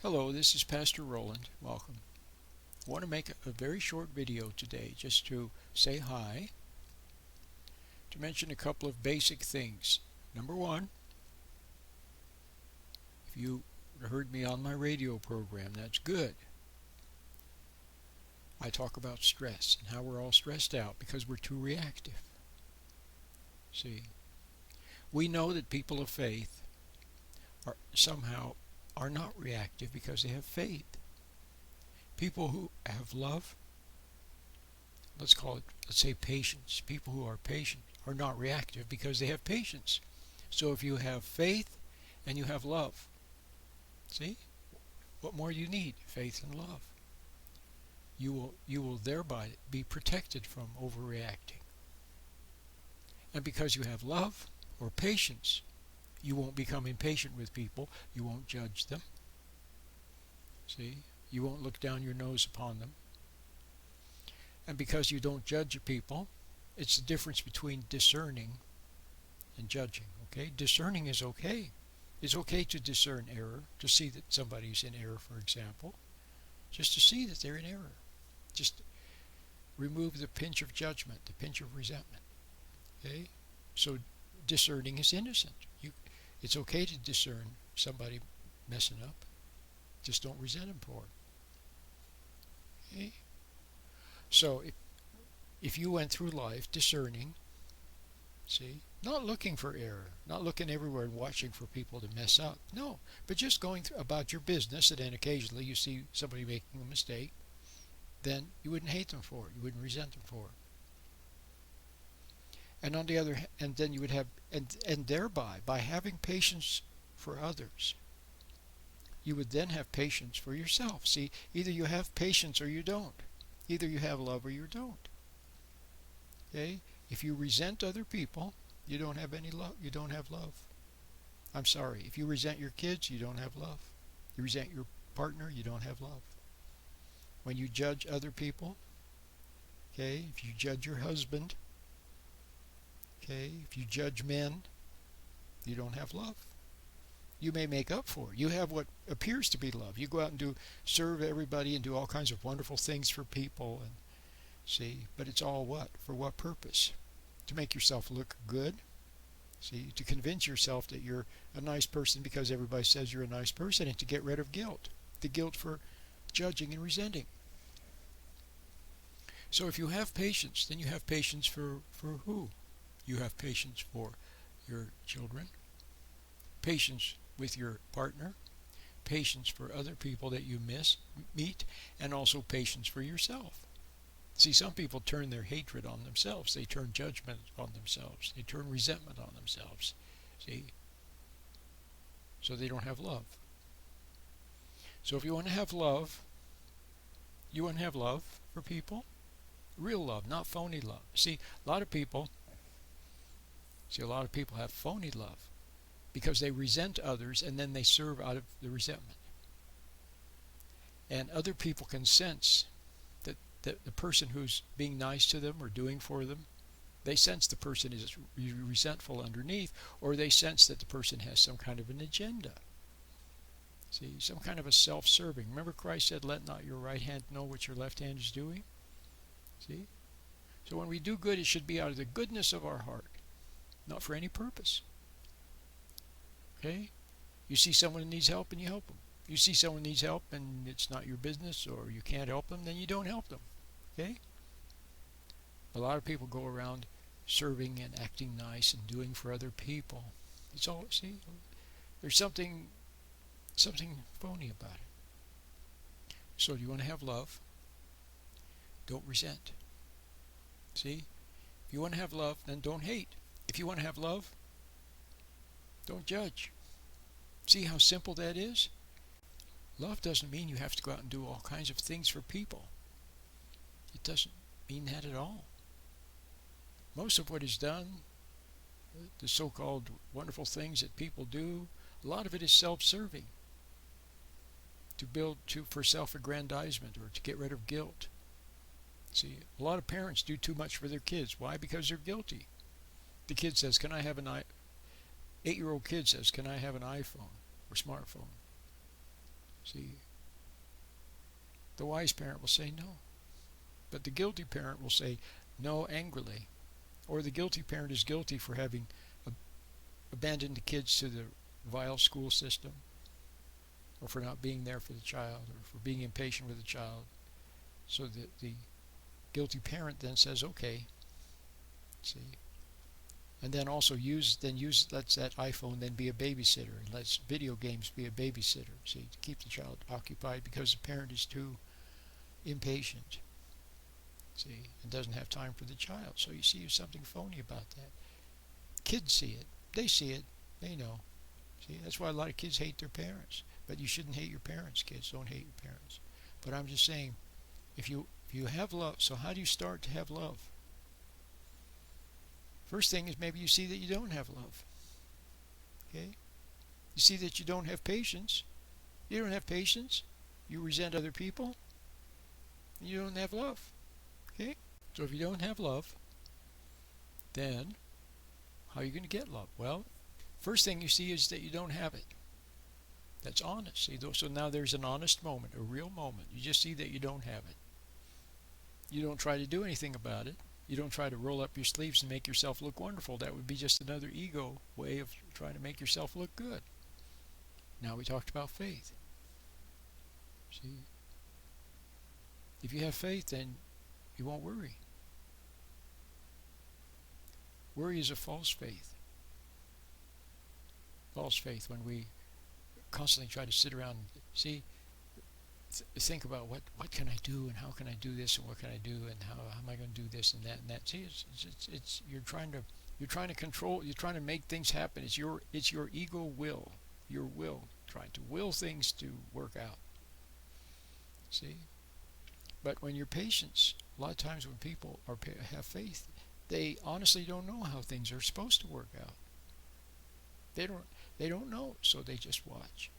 Hello, this is Pastor Roland. Welcome. I want to make a very short video today just to say hi, to mention a couple of basic things. Number one, if you heard me on my radio program, that's good. I talk about stress and how we're all stressed out because we're too reactive. See, we know that people of faith are not reactive because they have faith. People who have love, let's say patience. People who are patient are not reactive because they have patience. So if you have faith and you have love, see, what more do you need? Faith and love. You will thereby be protected from overreacting. And because you have love or patience, you won't become impatient with people. You won't judge them. See, you won't look down your nose upon them. And because you don't judge people, it's the difference between discerning and judging. Okay, discerning is okay. It's okay to discern error, to see that somebody's in error, for example, just to see that they're in error. Just remove the pinch of judgment, the pinch of resentment. Okay, so discerning is innocent. It's okay to discern somebody messing up. Just don't resent them for it. Okay? So if you went through life discerning, see, not looking for error, not looking everywhere and watching for people to mess up, no, but just going about your business, and then occasionally you see somebody making a mistake, then you wouldn't hate them for it, you wouldn't resent them for it. And on the other hand, and then you would have, and thereby, by having patience for others, you would then have patience for yourself. See, either you have patience or you don't. Either you have love or you don't. Okay? If you resent other people, you don't have any love. You don't have love. I'm sorry. If you resent your kids, you don't have love. You resent your partner, you don't have love. When you judge other people, okay, if you judge your husband, okay, if you judge men, you don't have love. You may make up for it. You have what appears to be love. You go out and serve everybody and do all kinds of wonderful things for people, and see, but it's all what? For what purpose? To make yourself look good. See, to convince yourself that you're a nice person because everybody says you're a nice person, and to get rid of guilt. The guilt for judging and resenting. So if you have patience, then you have patience for who? You have patience for your children, patience with your partner, patience for other people that you meet, and also patience for yourself. See, some people turn their hatred on themselves. They turn judgment on themselves. They turn resentment on themselves. See? So they don't have love. So if you want to have love, you want to have love for people, real love, not phony love. See, a lot of people have phony love because they resent others and then they serve out of the resentment. And other people can sense that the person who's being nice to them or doing for them, they sense the person is resentful underneath, or they sense that the person has some kind of an agenda. See, some kind of a self-serving. Remember Christ said, let not your right hand know what your left hand is doing? See? So when we do good, it should be out of the goodness of our heart, not for any purpose. Okay? You see someone who needs help and you help them. You see someone needs help and it's not your business or you can't help them, then you don't help them. Okay? A lot of people go around serving and acting nice and doing for other people. It's all, see, there's something phony about it. So do you want to have love? Don't resent. See? If you want to have love, then don't hate. If you want to have love, don't judge. See how simple that is? Love doesn't mean you have to go out and do all kinds of things for people. It doesn't mean that at all. Most of what is done, the so-called wonderful things that people do, a lot of it is self-serving. For self-aggrandizement or to get rid of guilt. See, a lot of parents do too much for their kids. Why? Because they're guilty. The kid says, can I have an 8-year-old kid says, can I have an iPhone or smartphone? See, the wise parent will say no, but the guilty parent will say no angrily. Or the guilty parent is guilty for having abandoned the kids to the vile school system, or for not being there for the child, or for being impatient with the child. So the guilty parent then says, okay, see, and then also lets that iPhone then be a babysitter, and lets video games be a babysitter, see, to keep the child occupied because the parent is too impatient, see, and doesn't have time for the child. So you see, there's something phony about that. Kids see it. They see it. They know. See, that's why a lot of kids hate their parents. But you shouldn't hate your parents, kids. Don't hate your parents. But I'm just saying, if you have love, so how do you start to have love? First thing is maybe you see that you don't have love. Okay? You see that you don't have patience. You don't have patience. You resent other people. You don't have love. Okay? So if you don't have love, then how are you going to get love? Well, first thing you see is that you don't have it. That's honest. See, so now there's an honest moment, a real moment. You just see that you don't have it. You don't try to do anything about it. You don't try to roll up your sleeves and make yourself look wonderful. That would be just another ego way of trying to make yourself look good. Now we talked about faith. See, if you have faith, then you won't worry. Worry is a false faith. False faith when we constantly try to sit around and think about what can I do and how can I do this and what can I do and how am I going to do this and that and that. See, it's you're trying to control. You're trying to make things happen. It's your ego will, your will, trying to will things to work out. See, but when you're patient, a lot of times when people have faith, they honestly don't know how things are supposed to work out. They don't know, so they just watch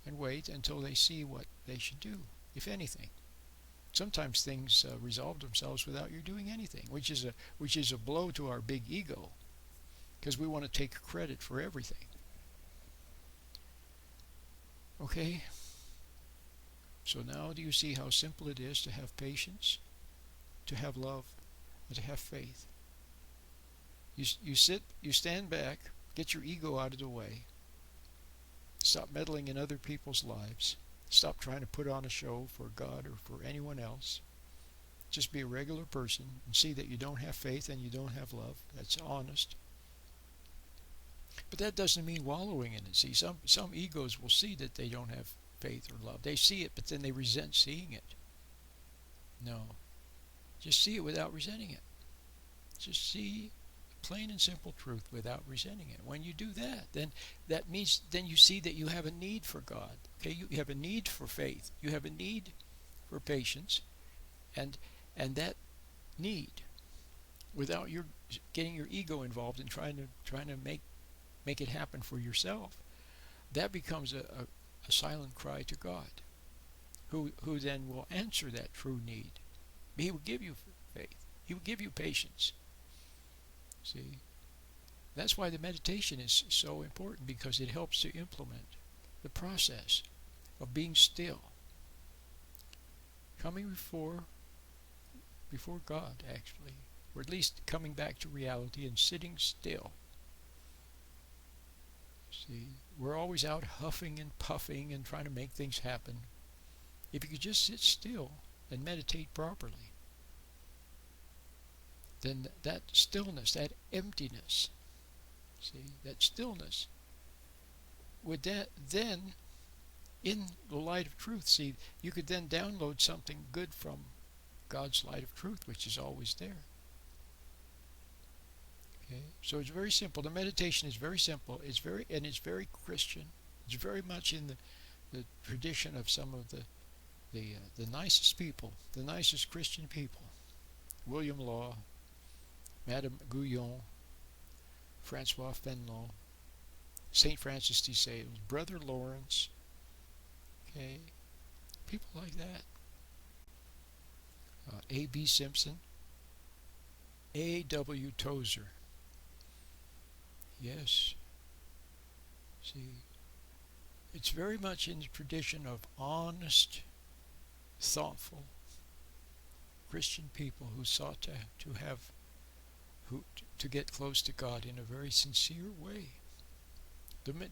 and wait until they see what they should do, if anything. Sometimes things resolve themselves without you doing anything, which is a blow to our big ego, because we want to take credit for everything. Okay? So now do you see how simple it is to have patience, to have love, and to have faith? You stand back, get your ego out of the way, stop meddling in other people's lives, stop trying to put on a show for God or for anyone else. Just be a regular person and see that you don't have faith and you don't have love. That's honest. But that doesn't mean wallowing in it. See, some egos will see that they don't have faith or love. They see it, but then they resent seeing it. No. Just see it without resenting it. Just see plain and simple truth without resenting it. When you do that, then that means then you see that you have a need for God. Okay, you have a need for faith. You have a need for patience, and that need, without your getting your ego involved in trying to make it happen for yourself, that becomes a silent cry to God, who then will answer that true need. He will give you faith. He will give you patience. See, that's why the meditation is so important, because it helps to implement the process of being still, coming before God, actually, or at least coming back to reality and sitting still. See, we're always out huffing and puffing and trying to make things happen. If you could just sit still and meditate properly, then that stillness, that emptiness, see, that stillness, would that then, in the light of truth, see, you could then download something good from God's light of truth, which is always there. Okay, so it's very simple. The meditation is very simple. It's very Christian. It's very much in the tradition of some of the nicest people, the nicest Christian people. William Law, Madame Guyon, Francois Fenelon, St. Francis de Sales, Brother Lawrence, okay, people like that. A.B. Simpson, A.W. Tozer. Yes. See, It's very much in the tradition of honest, thoughtful Christian people who sought to have to get close to God in a very sincere way.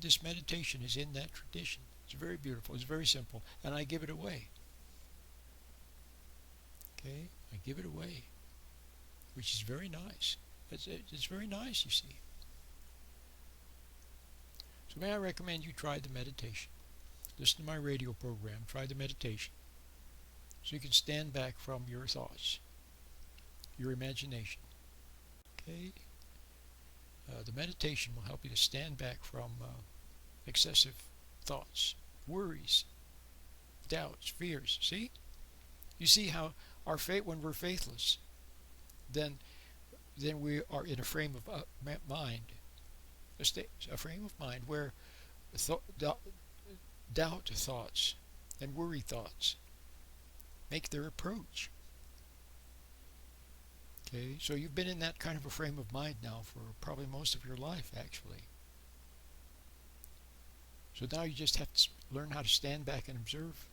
This meditation is in that tradition. It's very beautiful. It's very simple, and I give it away. Okay, I give it away, which is very nice. It's very nice, you see. So may I recommend you try the meditation. Listen to my radio program. Try the meditation, so you can stand back from your thoughts, your imagination. Okay. The meditation will help you to stand back from excessive thoughts, worries, doubts, fears. See? You see how our fate, when we're faithless, then we are in a frame of mind, a frame of mind where doubt thoughts and worry thoughts make their approach. Okay, so you've been in that kind of a frame of mind now for probably most of your life, actually. So now you just have to learn how to stand back and observe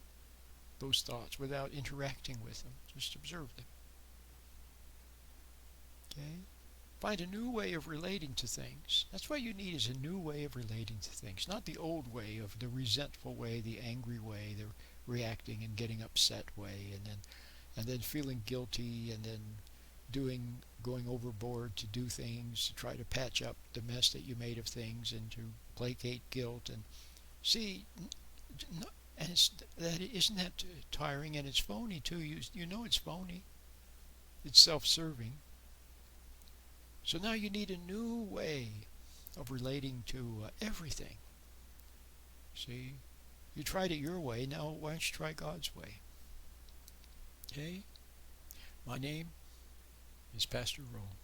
those thoughts without interacting with them. Just observe them. Okay? Find a new way of relating to things. That's what you need, is a new way of relating to things. Not the old way of the resentful way, the angry way, the reacting and getting upset way, and then feeling guilty, and then going overboard to do things to try to patch up the mess that you made of things and to placate guilt. And see, and isn't that tiring, and it's phony too. You know it's phony. It's self-serving. So now you need a new way of relating to everything. See, you tried it your way. Now why don't you try God's way? Okay. My name is Pastor Roland.